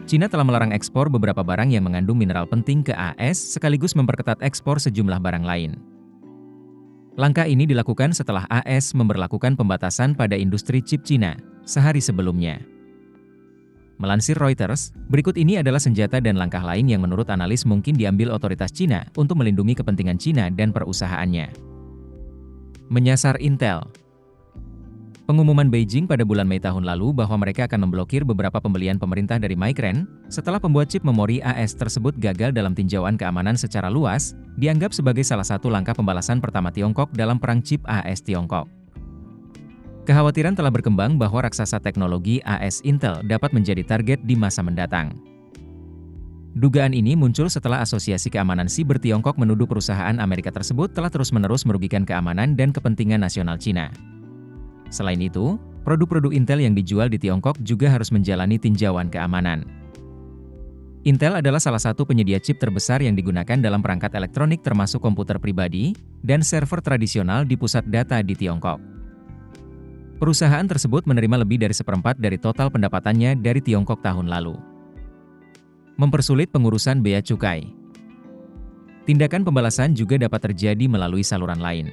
Cina telah melarang ekspor beberapa barang yang mengandung mineral penting ke AS sekaligus memperketat ekspor sejumlah barang lain. Langkah ini dilakukan setelah AS memberlakukan pembatasan pada industri chip Cina sehari sebelumnya. Melansir Reuters, berikut ini adalah senjata dan langkah lain yang menurut analis mungkin diambil otoritas Cina untuk melindungi kepentingan Cina dan perusahaannya. Menyasar Intel. Pengumuman Beijing pada bulan Mei tahun lalu bahwa mereka akan memblokir beberapa pembelian pemerintah dari Micron setelah pembuat chip memori AS tersebut gagal dalam tinjauan keamanan secara luas, dianggap sebagai salah satu langkah pembalasan pertama Tiongkok dalam perang chip AS Tiongkok. Kekhawatiran telah berkembang bahwa raksasa teknologi AS Intel dapat menjadi target di masa mendatang. Dugaan ini muncul setelah Asosiasi Keamanan Siber Tiongkok menuduh perusahaan Amerika tersebut telah terus-menerus merugikan keamanan dan kepentingan nasional Cina. Selain itu, produk-produk Intel yang dijual di Tiongkok juga harus menjalani tinjauan keamanan. Intel adalah salah satu penyedia chip terbesar yang digunakan dalam perangkat elektronik termasuk komputer pribadi dan server tradisional di pusat data di Tiongkok. Perusahaan tersebut menerima lebih dari seperempat dari total pendapatannya dari Tiongkok tahun lalu. Mempersulit pengurusan bea cukai. Tindakan pembalasan juga dapat terjadi melalui saluran lain.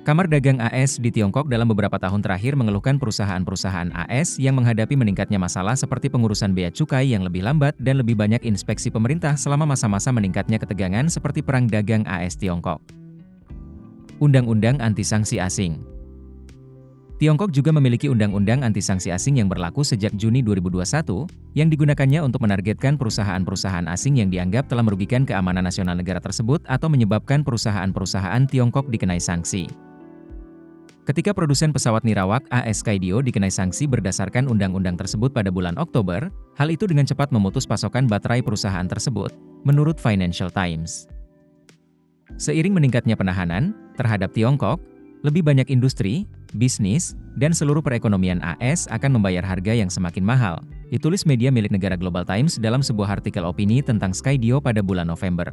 Kamar Dagang AS di Tiongkok dalam beberapa tahun terakhir mengeluhkan perusahaan-perusahaan AS yang menghadapi meningkatnya masalah seperti pengurusan bea cukai yang lebih lambat dan lebih banyak inspeksi pemerintah selama masa-masa meningkatnya ketegangan seperti Perang Dagang AS Tiongkok. Undang-Undang Anti-Sanksi Asing. Tiongkok juga memiliki Undang-Undang Anti-Sanksi Asing yang berlaku sejak Juni 2021, yang digunakannya untuk menargetkan perusahaan-perusahaan asing yang dianggap telah merugikan keamanan nasional negara tersebut atau menyebabkan perusahaan-perusahaan Tiongkok dikenai sanksi. Ketika produsen pesawat nirawak AS Skydio dikenai sanksi berdasarkan undang-undang tersebut pada bulan Oktober, hal itu dengan cepat memutus pasokan baterai perusahaan tersebut, menurut Financial Times. Seiring meningkatnya penahanan terhadap Tiongkok, lebih banyak industri, bisnis, dan seluruh perekonomian AS akan membayar harga yang semakin mahal, ditulis media milik negara Global Times dalam sebuah artikel opini tentang Skydio pada bulan November.